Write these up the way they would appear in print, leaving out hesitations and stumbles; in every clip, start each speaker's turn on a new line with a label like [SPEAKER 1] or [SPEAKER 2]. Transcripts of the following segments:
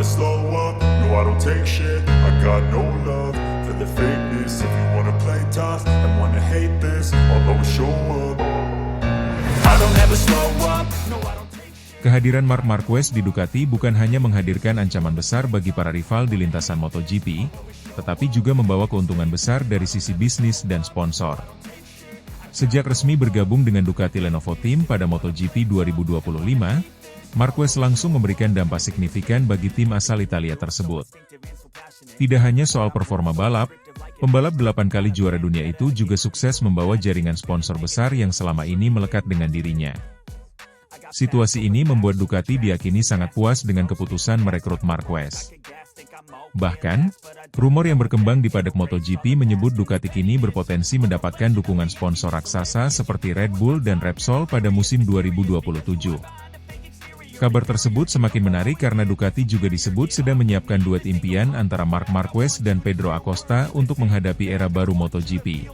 [SPEAKER 1] slow up, no I don't take shit. I got no love for the fakeness. If you wanna play tough and wanna hate this, I'll always show up. I don't ever slow up, no I don't take shit.
[SPEAKER 2] Kehadiran Marc Marquez di Ducati bukan hanya menghadirkan ancaman besar bagi para rival di lintasan MotoGP, tetapi juga membawa keuntungan besar dari sisi bisnis dan sponsor. Sejak resmi bergabung dengan Ducati Lenovo Team pada MotoGP 2025, Marquez langsung memberikan dampak signifikan bagi tim asal Italia tersebut. Tidak hanya soal performa balap, pembalap 8 kali juara dunia itu juga sukses membawa jaringan sponsor besar yang selama ini melekat dengan dirinya. Situasi ini membuat Ducati diyakini sangat puas dengan keputusan merekrut Marquez. Bahkan, rumor yang berkembang di paddock MotoGP menyebut Ducati kini berpotensi mendapatkan dukungan sponsor raksasa seperti Red Bull dan Repsol pada musim 2027. Kabar tersebut semakin menarik karena Ducati juga disebut sedang menyiapkan duet impian antara Marc Marquez dan Pedro Acosta untuk menghadapi era baru MotoGP.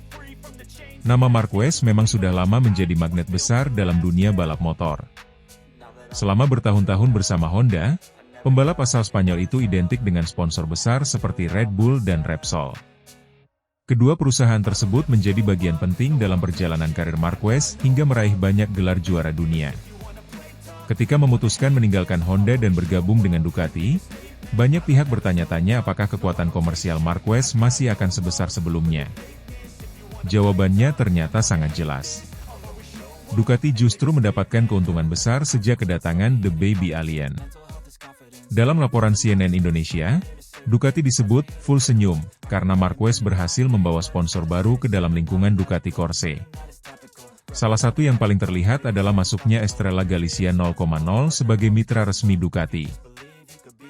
[SPEAKER 2] Nama Marquez memang sudah lama menjadi magnet besar dalam dunia balap motor. Selama bertahun-tahun bersama Honda, pembalap asal Spanyol itu identik dengan sponsor besar seperti Red Bull dan Repsol. Kedua perusahaan tersebut menjadi bagian penting dalam perjalanan karir Marquez hingga meraih banyak gelar juara dunia. Ketika memutuskan meninggalkan Honda dan bergabung dengan Ducati, banyak pihak bertanya-tanya apakah kekuatan komersial Marquez masih akan sebesar sebelumnya. Jawabannya ternyata sangat jelas. Ducati justru mendapatkan keuntungan besar sejak kedatangan The Baby Alien. Dalam laporan CNN Indonesia, Ducati disebut full senyum karena Marquez berhasil membawa sponsor baru ke dalam lingkungan Ducati Corse. Salah satu yang paling terlihat adalah masuknya Estrella Galicia 0,0 sebagai mitra resmi Ducati.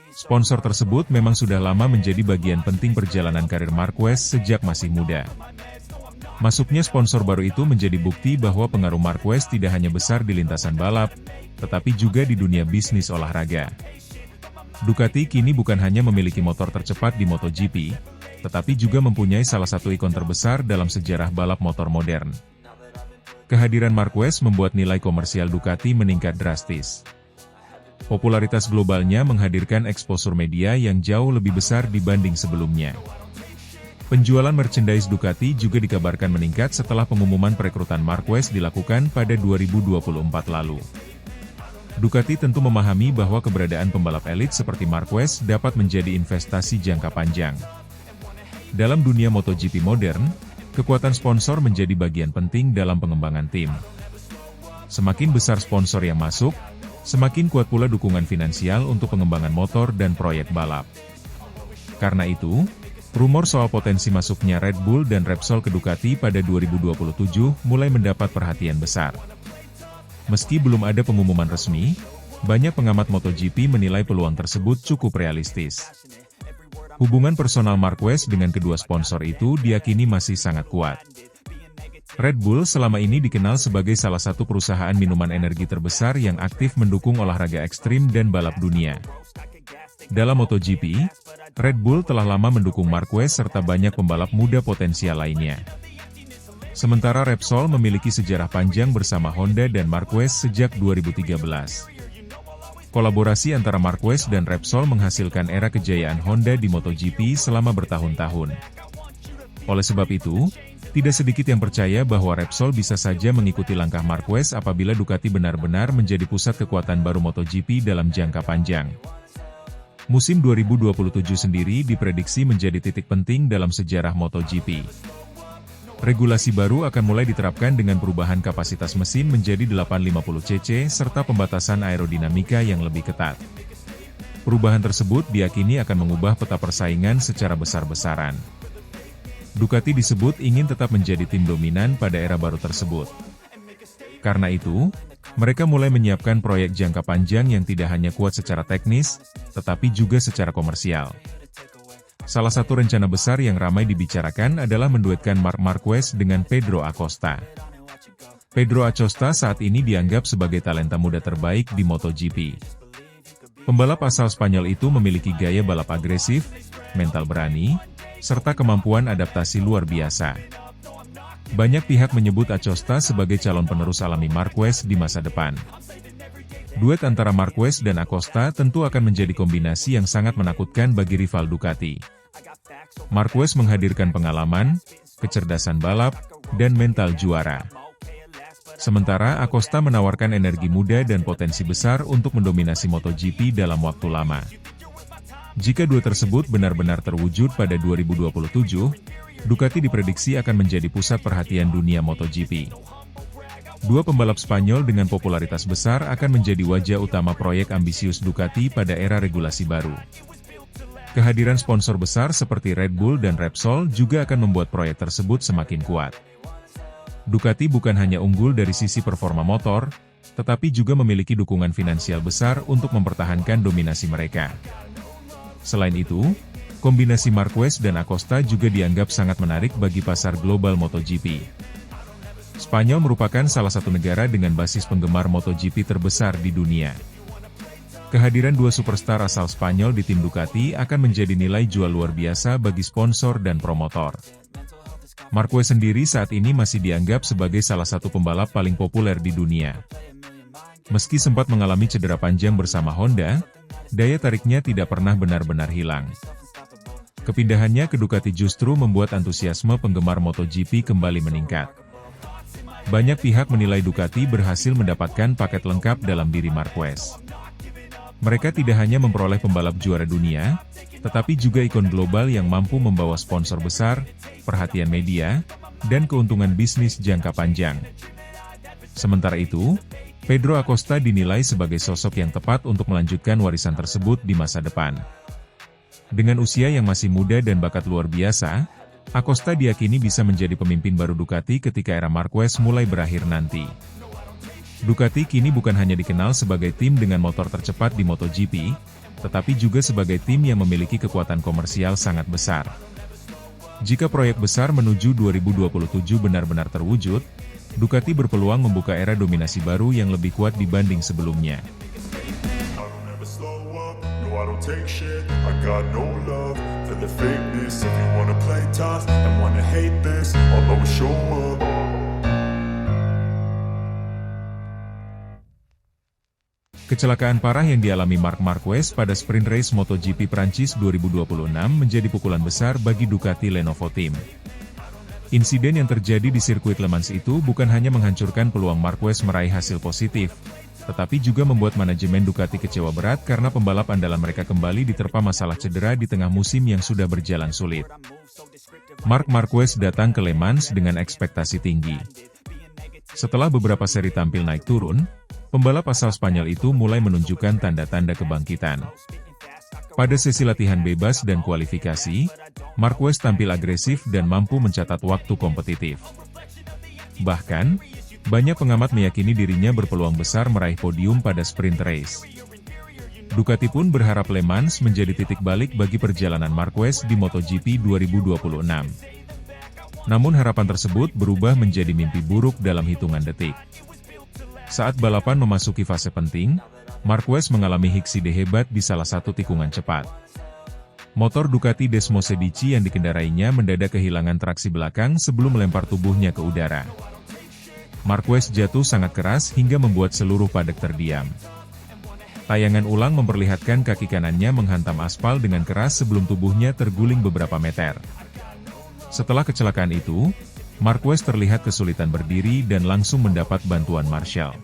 [SPEAKER 2] Sponsor tersebut memang sudah lama menjadi bagian penting perjalanan karir Marquez sejak masih muda. Masuknya sponsor baru itu menjadi bukti bahwa pengaruh Marquez tidak hanya besar di lintasan balap, tetapi juga di dunia bisnis olahraga. Ducati kini bukan hanya memiliki motor tercepat di MotoGP, tetapi juga mempunyai salah satu ikon terbesar dalam sejarah balap motor modern. Kehadiran Marquez membuat nilai komersial Ducati meningkat drastis. Popularitas globalnya menghadirkan eksposur media yang jauh lebih besar dibanding sebelumnya. Penjualan merchandise Ducati juga dikabarkan meningkat setelah pengumuman perekrutan Marquez dilakukan pada 2024 lalu. Ducati tentu memahami bahwa keberadaan pembalap elit seperti Marquez dapat menjadi investasi jangka panjang. Dalam dunia MotoGP modern, kekuatan sponsor menjadi bagian penting dalam pengembangan tim. Semakin besar sponsor yang masuk, semakin kuat pula dukungan finansial untuk pengembangan motor dan proyek balap. Karena itu, rumor soal potensi masuknya Red Bull dan Repsol ke Ducati pada 2027 mulai mendapat perhatian besar. Meski belum ada pengumuman resmi, banyak pengamat MotoGP menilai peluang tersebut cukup realistis. Hubungan personal Marquez dengan kedua sponsor itu diyakini masih sangat kuat. Red Bull selama ini dikenal sebagai salah satu perusahaan minuman energi terbesar yang aktif mendukung olahraga ekstrim dan balap dunia. Dalam MotoGP, Red Bull telah lama mendukung Marquez serta banyak pembalap muda potensial lainnya. Sementara Repsol memiliki sejarah panjang bersama Honda dan Marquez sejak 2013. Kolaborasi antara Marquez dan Repsol menghasilkan era kejayaan Honda di MotoGP selama bertahun-tahun. Oleh sebab itu, tidak sedikit yang percaya bahwa Repsol bisa saja mengikuti langkah Marquez apabila Ducati benar-benar menjadi pusat kekuatan baru MotoGP dalam jangka panjang. Musim 2027 sendiri diprediksi menjadi titik penting dalam sejarah MotoGP. Regulasi baru akan mulai diterapkan dengan perubahan kapasitas mesin menjadi 850 cc serta pembatasan aerodinamika yang lebih ketat. Perubahan tersebut diyakini akan mengubah peta persaingan secara besar-besaran. Ducati disebut ingin tetap menjadi tim dominan pada era baru tersebut. Karena itu, mereka mulai menyiapkan proyek jangka panjang yang tidak hanya kuat secara teknis, tetapi juga secara komersial. Salah satu rencana besar yang ramai dibicarakan adalah menduetkan Marc Marquez dengan Pedro Acosta. Pedro Acosta saat ini dianggap sebagai talenta muda terbaik di MotoGP. Pembalap asal Spanyol itu memiliki gaya balap agresif, mental berani, serta kemampuan adaptasi luar biasa. Banyak pihak menyebut Acosta sebagai calon penerus alami Marquez di masa depan. Duet antara Marquez dan Acosta tentu akan menjadi kombinasi yang sangat menakutkan bagi rival Ducati. Marquez menghadirkan pengalaman, kecerdasan balap, dan mental juara. Sementara Acosta menawarkan energi muda dan potensi besar untuk mendominasi MotoGP dalam waktu lama. Jika dua tersebut benar-benar terwujud pada 2027, Ducati diprediksi akan menjadi pusat perhatian dunia MotoGP. Dua pembalap Spanyol dengan popularitas besar akan menjadi wajah utama proyek ambisius Ducati pada era regulasi baru. Kehadiran sponsor besar seperti Red Bull dan Repsol juga akan membuat proyek tersebut semakin kuat. Ducati bukan hanya unggul dari sisi performa motor, tetapi juga memiliki dukungan finansial besar untuk mempertahankan dominasi mereka. Selain itu, kombinasi Marquez dan Acosta juga dianggap sangat menarik bagi pasar global MotoGP. Spanyol merupakan salah satu negara dengan basis penggemar MotoGP terbesar di dunia. Kehadiran dua superstar asal Spanyol di tim Ducati akan menjadi nilai jual luar biasa bagi sponsor dan promotor. Marquez sendiri saat ini masih dianggap sebagai salah satu pembalap paling populer di dunia. Meski sempat mengalami cedera panjang bersama Honda, daya tariknya tidak pernah benar-benar hilang. Kepindahannya ke Ducati justru membuat antusiasme penggemar MotoGP kembali meningkat. Banyak pihak menilai Ducati berhasil mendapatkan paket lengkap dalam diri Marquez. Mereka tidak hanya memperoleh pembalap juara dunia, tetapi juga ikon global yang mampu membawa sponsor besar, perhatian media, dan keuntungan bisnis jangka panjang. Sementara itu, Pedro Acosta dinilai sebagai sosok yang tepat untuk melanjutkan warisan tersebut di masa depan. Dengan usia yang masih muda dan bakat luar biasa, Acosta diyakini bisa menjadi pemimpin baru Ducati ketika era Marquez mulai berakhir nanti. Ducati kini bukan hanya dikenal sebagai tim dengan motor tercepat di MotoGP, tetapi juga sebagai tim yang memiliki kekuatan komersial sangat besar. Jika proyek besar menuju 2027 benar-benar terwujud, Ducati berpeluang membuka era dominasi baru yang lebih kuat dibanding sebelumnya.
[SPEAKER 1] I don't take shit, I got no love for the fakeness. If you wanna play tough and wanna hate this, I'll always show up.
[SPEAKER 2] Kecelakaan parah yang dialami Marc Marquez pada sprint race MotoGP Prancis 2026 menjadi pukulan besar bagi Ducati Lenovo Team. Insiden yang terjadi di sirkuit Le Mans itu bukan hanya menghancurkan peluang Marquez meraih hasil positif, tetapi juga membuat manajemen Ducati kecewa berat karena pembalap andalan mereka kembali diterpa masalah cedera di tengah musim yang sudah berjalan sulit. Marc Marquez datang ke Le Mans dengan ekspektasi tinggi. Setelah beberapa seri tampil naik turun, pembalap asal Spanyol itu mulai menunjukkan tanda-tanda kebangkitan. Pada sesi latihan bebas dan kualifikasi, Marquez tampil agresif dan mampu mencatat waktu kompetitif. Bahkan, banyak pengamat meyakini dirinya berpeluang besar meraih podium pada sprint race. Ducati pun berharap Le Mans menjadi titik balik bagi perjalanan Marquez di MotoGP 2026. Namun harapan tersebut berubah menjadi mimpi buruk dalam hitungan detik. Saat balapan memasuki fase penting, Marquez mengalami hiksi hebat di salah satu tikungan cepat. Motor Ducati Desmosedici yang dikendarainya mendadak kehilangan traksi belakang sebelum melempar tubuhnya ke udara. Marquez jatuh sangat keras hingga membuat seluruh padek terdiam. Tayangan ulang memperlihatkan kaki kanannya menghantam aspal dengan keras sebelum tubuhnya terguling beberapa meter. Setelah kecelakaan itu, Marquez terlihat kesulitan berdiri dan langsung mendapat bantuan Marshall.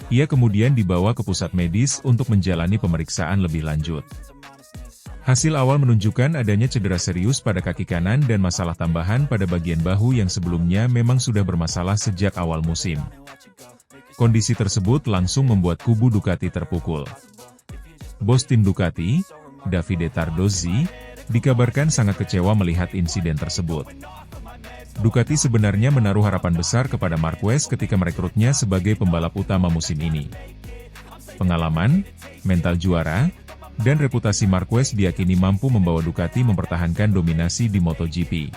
[SPEAKER 2] Ia kemudian dibawa ke pusat medis untuk menjalani pemeriksaan lebih lanjut. Hasil awal menunjukkan adanya cedera serius pada kaki kanan dan masalah tambahan pada bagian bahu yang sebelumnya memang sudah bermasalah sejak awal musim. Kondisi tersebut langsung membuat kubu Ducati terpukul. Bos tim Ducati, Davide Tardozzi, dikabarkan sangat kecewa melihat insiden tersebut. Ducati sebenarnya menaruh harapan besar kepada Marquez ketika merekrutnya sebagai pembalap utama musim ini. Pengalaman, mental juara, dan reputasi Marquez diyakini mampu membawa Ducati mempertahankan dominasi di MotoGP.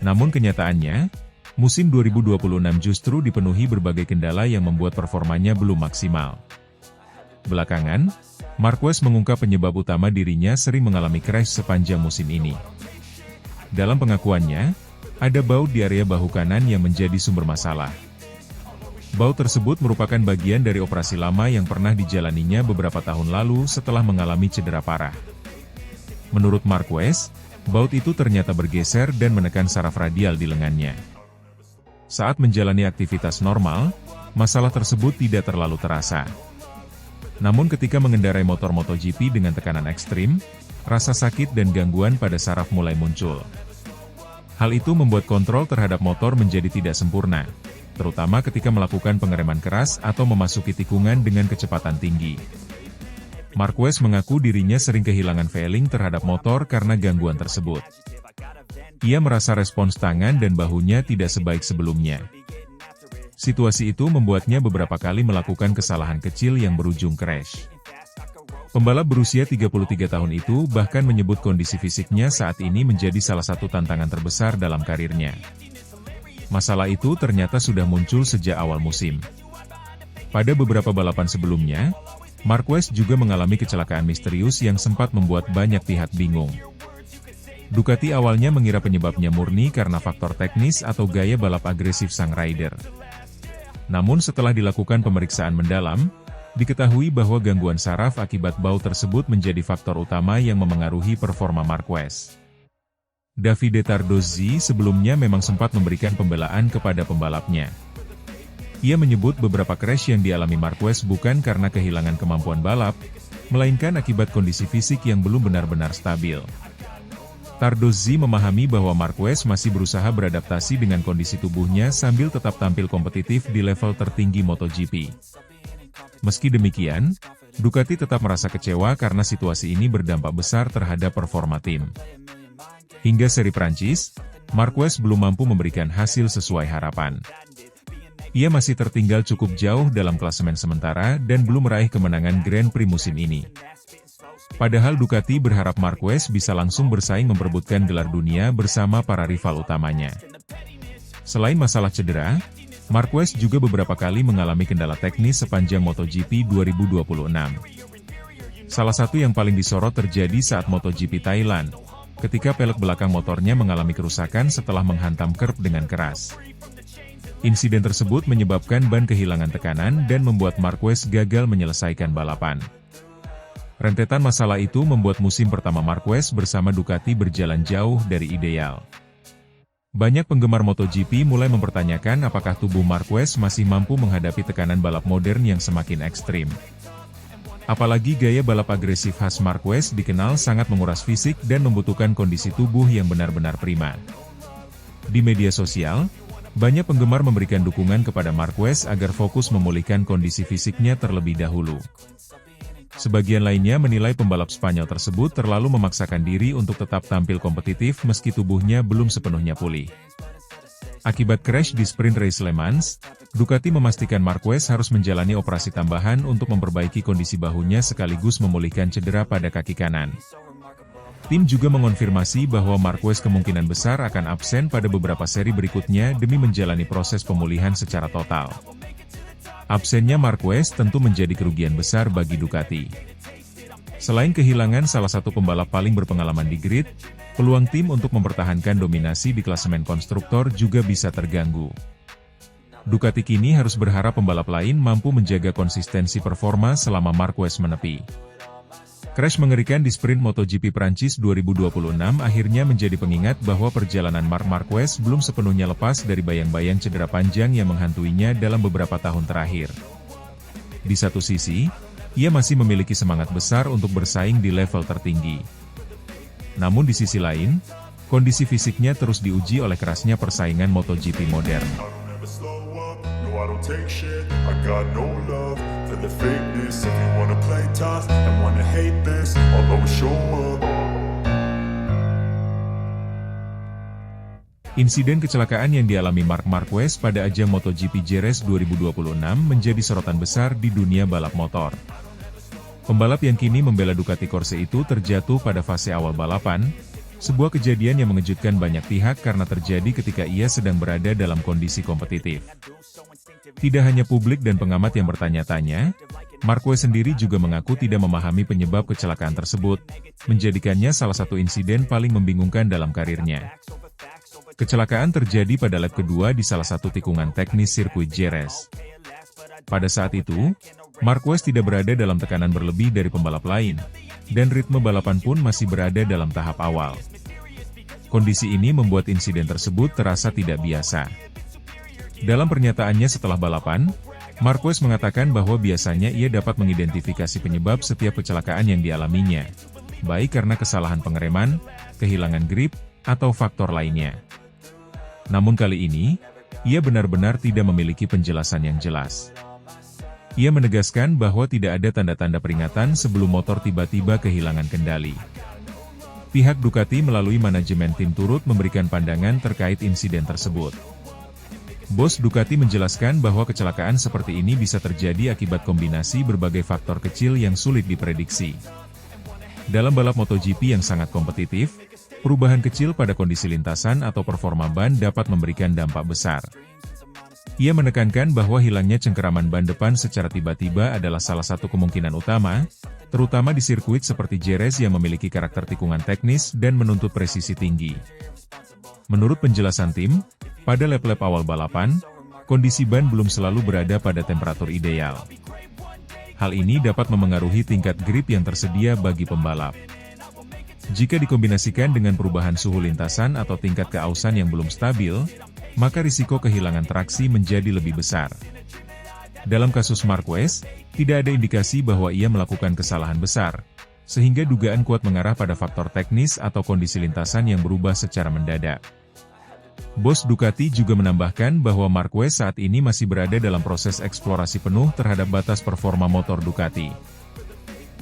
[SPEAKER 2] Namun kenyataannya, musim 2026 justru dipenuhi berbagai kendala yang membuat performanya belum maksimal. Belakangan, Marquez mengungkap penyebab utama dirinya sering mengalami crash sepanjang musim ini. Dalam pengakuannya, ada baut di area bahu kanan yang menjadi sumber masalah. Baut tersebut merupakan bagian dari operasi lama yang pernah dijalaninya beberapa tahun lalu setelah mengalami cedera parah. Menurut Marquez, baut itu ternyata bergeser dan menekan saraf radial di lengannya. Saat menjalani aktivitas normal, masalah tersebut tidak terlalu terasa. Namun ketika mengendarai motor MotoGP dengan tekanan ekstrim, rasa sakit dan gangguan pada saraf mulai muncul. Hal itu membuat kontrol terhadap motor menjadi tidak sempurna, terutama ketika melakukan pengereman keras atau memasuki tikungan dengan kecepatan tinggi. Marquez mengaku dirinya sering kehilangan feeling terhadap motor karena gangguan tersebut. Ia merasa respons tangan dan bahunya tidak sebaik sebelumnya. Situasi itu membuatnya beberapa kali melakukan kesalahan kecil yang berujung crash. Pembalap berusia 33 tahun itu bahkan menyebut kondisi fisiknya saat ini menjadi salah satu tantangan terbesar dalam karirnya. Masalah itu ternyata sudah muncul sejak awal musim. Pada beberapa balapan sebelumnya, Marquez juga mengalami kecelakaan misterius yang sempat membuat banyak pihak bingung. Ducati awalnya mengira penyebabnya murni karena faktor teknis atau gaya balap agresif sang rider. Namun setelah dilakukan pemeriksaan mendalam, diketahui bahwa gangguan saraf akibat baut tersebut menjadi faktor utama yang memengaruhi performa Marquez. Davide Tardozzi sebelumnya memang sempat memberikan pembelaan kepada pembalapnya. Ia menyebut beberapa crash yang dialami Marquez bukan karena kehilangan kemampuan balap, melainkan akibat kondisi fisik yang belum benar-benar stabil. Tardozzi memahami bahwa Marquez masih berusaha beradaptasi dengan kondisi tubuhnya sambil tetap tampil kompetitif di level tertinggi MotoGP. Meski demikian, Ducati tetap merasa kecewa karena situasi ini berdampak besar terhadap performa tim. Hingga seri Prancis, Marquez belum mampu memberikan hasil sesuai harapan. Ia masih tertinggal cukup jauh dalam klasemen sementara dan belum meraih kemenangan Grand Prix musim ini. Padahal Ducati berharap Marquez bisa langsung bersaing memperebutkan gelar dunia bersama para rival utamanya. Selain masalah cedera, Marquez juga beberapa kali mengalami kendala teknis sepanjang MotoGP 2026. Salah satu yang paling disorot terjadi saat MotoGP Thailand, ketika pelek belakang motornya mengalami kerusakan setelah menghantam kerb dengan keras. Insiden tersebut menyebabkan ban kehilangan tekanan dan membuat Marquez gagal menyelesaikan balapan. Rentetan masalah itu membuat musim pertama Marquez bersama Ducati berjalan jauh dari ideal. Banyak penggemar MotoGP mulai mempertanyakan apakah tubuh Marquez masih mampu menghadapi tekanan balap modern yang semakin ekstrim. Apalagi gaya balap agresif khas Marquez dikenal sangat menguras fisik dan membutuhkan kondisi tubuh yang benar-benar prima. Di media sosial, banyak penggemar memberikan dukungan kepada Marquez agar fokus memulihkan kondisi fisiknya terlebih dahulu. Sebagian lainnya menilai pembalap Spanyol tersebut terlalu memaksakan diri untuk tetap tampil kompetitif meski tubuhnya belum sepenuhnya pulih. Akibat crash di sprint race Le Mans, Ducati memastikan Marquez harus menjalani operasi tambahan untuk memperbaiki kondisi bahunya sekaligus memulihkan cedera pada kaki kanan. Tim juga mengonfirmasi bahwa Marquez kemungkinan besar akan absen pada beberapa seri berikutnya demi menjalani proses pemulihan secara total. Absennya Marquez tentu menjadi kerugian besar bagi Ducati. Selain kehilangan salah satu pembalap paling berpengalaman di grid, peluang tim untuk mempertahankan dominasi di klasemen konstruktor juga bisa terganggu. Ducati kini harus berharap pembalap lain mampu menjaga konsistensi performa selama Marquez menepi. Crash mengerikan di sprint MotoGP Prancis 2026 akhirnya menjadi pengingat bahwa perjalanan Marc Marquez belum sepenuhnya lepas dari bayang-bayang cedera panjang yang menghantuinya dalam beberapa tahun terakhir. Di satu sisi, ia masih memiliki semangat besar untuk bersaing di level tertinggi. Namun di sisi lain, kondisi fisiknya terus diuji oleh kerasnya persaingan MotoGP modern.
[SPEAKER 1] I don't take shit, I got no love for the fakeness. If you wanna play tough and wanna hate this, I'll always show up.
[SPEAKER 2] Insiden kecelakaan yang dialami Marc Marquez pada ajang MotoGP Jerez 2026 menjadi sorotan besar di dunia balap motor. Pembalap yang kini membela Ducati Corse itu terjatuh pada fase awal balapan, sebuah kejadian yang mengejutkan banyak pihak karena terjadi ketika ia sedang berada dalam kondisi kompetitif. Tidak hanya publik dan pengamat yang bertanya-tanya, Marquez sendiri juga mengaku tidak memahami penyebab kecelakaan tersebut, menjadikannya salah satu insiden paling membingungkan dalam karirnya. Kecelakaan terjadi pada lap kedua di salah satu tikungan teknis sirkuit Jerez. Pada saat itu, Marquez tidak berada dalam tekanan berlebih dari pembalap lain, dan ritme balapan pun masih berada dalam tahap awal. Kondisi ini membuat insiden tersebut terasa tidak biasa. Dalam pernyataannya setelah balapan, Marquez mengatakan bahwa biasanya ia dapat mengidentifikasi penyebab setiap kecelakaan yang dialaminya, baik karena kesalahan pengereman, kehilangan grip, atau faktor lainnya. Namun kali ini, ia benar-benar tidak memiliki penjelasan yang jelas. Ia menegaskan bahwa tidak ada tanda-tanda peringatan sebelum motor tiba-tiba kehilangan kendali. Pihak Ducati melalui manajemen tim turut memberikan pandangan terkait insiden tersebut. Bos Ducati menjelaskan bahwa kecelakaan seperti ini bisa terjadi akibat kombinasi berbagai faktor kecil yang sulit diprediksi. Dalam balap MotoGP yang sangat kompetitif, perubahan kecil pada kondisi lintasan atau performa ban dapat memberikan dampak besar. Ia menekankan bahwa hilangnya cengkeraman ban depan secara tiba-tiba adalah salah satu kemungkinan utama, terutama di sirkuit seperti Jerez yang memiliki karakter tikungan teknis dan menuntut presisi tinggi. Menurut penjelasan tim, pada lap-lap awal balapan, kondisi ban belum selalu berada pada temperatur ideal. Hal ini dapat memengaruhi tingkat grip yang tersedia bagi pembalap. Jika dikombinasikan dengan perubahan suhu lintasan atau tingkat keausan yang belum stabil, maka risiko kehilangan traksi menjadi lebih besar. Dalam kasus Marquez, tidak ada indikasi bahwa ia melakukan kesalahan besar, sehingga dugaan kuat mengarah pada faktor teknis atau kondisi lintasan yang berubah secara mendadak. Bos Ducati juga menambahkan bahwa Marquez saat ini masih berada dalam proses eksplorasi penuh terhadap batas performa motor Ducati.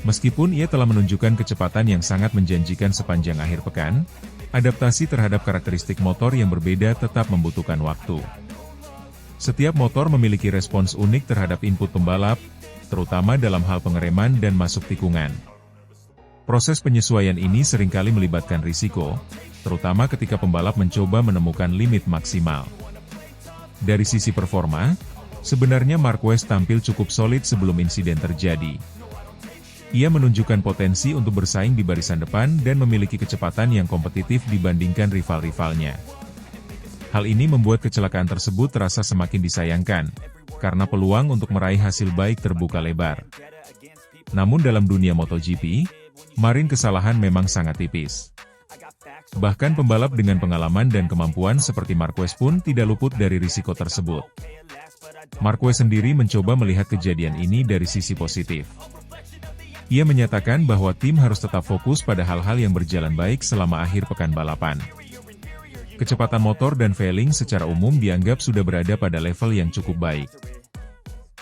[SPEAKER 2] Meskipun ia telah menunjukkan kecepatan yang sangat menjanjikan sepanjang akhir pekan, adaptasi terhadap karakteristik motor yang berbeda tetap membutuhkan waktu. Setiap motor memiliki respons unik terhadap input pembalap, terutama dalam hal pengereman dan masuk tikungan. Proses penyesuaian ini seringkali melibatkan risiko, terutama ketika pembalap mencoba menemukan limit maksimal. Dari sisi performa, sebenarnya Marquez tampil cukup solid sebelum insiden terjadi. Ia menunjukkan potensi untuk bersaing di barisan depan dan memiliki kecepatan yang kompetitif dibandingkan rival-rivalnya. Hal ini membuat kecelakaan tersebut terasa semakin disayangkan, karena peluang untuk meraih hasil baik terbuka lebar. Namun dalam dunia MotoGP, margin kesalahan memang sangat tipis. Bahkan pembalap dengan pengalaman dan kemampuan seperti Marquez pun tidak luput dari risiko tersebut. Marquez sendiri mencoba melihat kejadian ini dari sisi positif. Ia menyatakan bahwa tim harus tetap fokus pada hal-hal yang berjalan baik selama akhir pekan balapan. Kecepatan motor dan failing secara umum dianggap sudah berada pada level yang cukup baik.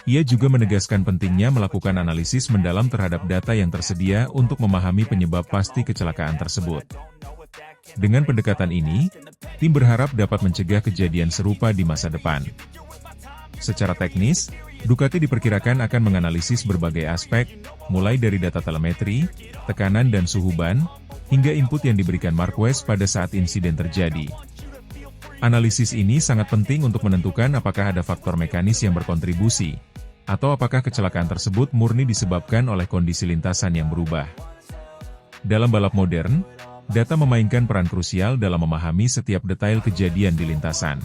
[SPEAKER 2] Ia juga menegaskan pentingnya melakukan analisis mendalam terhadap data yang tersedia untuk memahami penyebab pasti kecelakaan tersebut. Dengan pendekatan ini, tim berharap dapat mencegah kejadian serupa di masa depan. Secara teknis, Ducati diperkirakan akan menganalisis berbagai aspek, mulai dari data telemetri, tekanan dan suhu ban, hingga input yang diberikan Marquez pada saat insiden terjadi. Analisis ini sangat penting untuk menentukan apakah ada faktor mekanis yang berkontribusi, atau apakah kecelakaan tersebut murni disebabkan oleh kondisi lintasan yang berubah. Dalam balap modern, data memainkan peran krusial dalam memahami setiap detail kejadian di lintasan.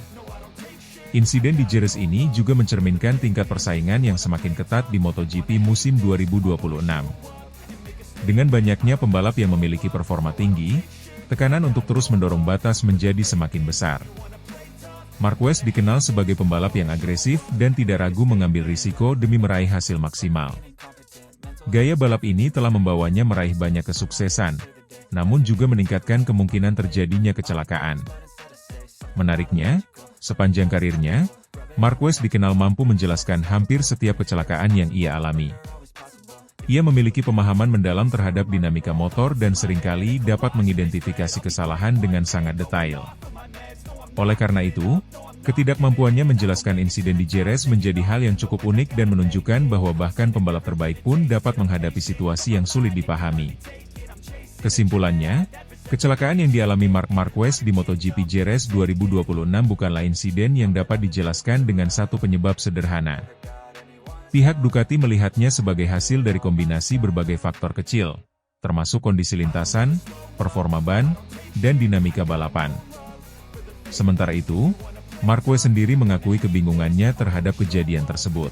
[SPEAKER 2] Insiden di Jerez ini juga mencerminkan tingkat persaingan yang semakin ketat di MotoGP musim 2026. Dengan banyaknya pembalap yang memiliki performa tinggi, tekanan untuk terus mendorong batas menjadi semakin besar. Marquez dikenal sebagai pembalap yang agresif dan tidak ragu mengambil risiko demi meraih hasil maksimal. Gaya balap ini telah membawanya meraih banyak kesuksesan, namun juga meningkatkan kemungkinan terjadinya kecelakaan. Menariknya, sepanjang karirnya, Marquez dikenal mampu menjelaskan hampir setiap kecelakaan yang ia alami. Ia memiliki pemahaman mendalam terhadap dinamika motor dan seringkali dapat mengidentifikasi kesalahan dengan sangat detail. Oleh karena itu, ketidakmampuannya menjelaskan insiden di Jerez menjadi hal yang cukup unik dan menunjukkan bahwa bahkan pembalap terbaik pun dapat menghadapi situasi yang sulit dipahami. Kesimpulannya, kecelakaan yang dialami Marc Marquez di MotoGP Jerez 2026 bukanlah insiden yang dapat dijelaskan dengan satu penyebab sederhana. Pihak Ducati melihatnya sebagai hasil dari kombinasi berbagai faktor kecil, termasuk kondisi lintasan, performa ban, dan dinamika balapan. Sementara itu, Marquez sendiri mengakui kebingungannya terhadap kejadian tersebut.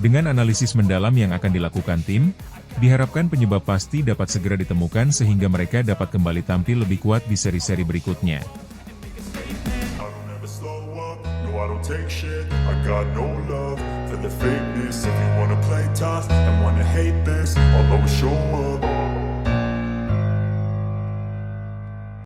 [SPEAKER 2] Dengan analisis mendalam yang akan dilakukan tim, diharapkan penyebab pasti dapat segera ditemukan sehingga mereka dapat kembali tampil lebih kuat di seri-seri berikutnya.
[SPEAKER 1] I don't ever slow up, no I don't take shit. I got no love for the fakeness. If you wanna play tough and wanna hate this,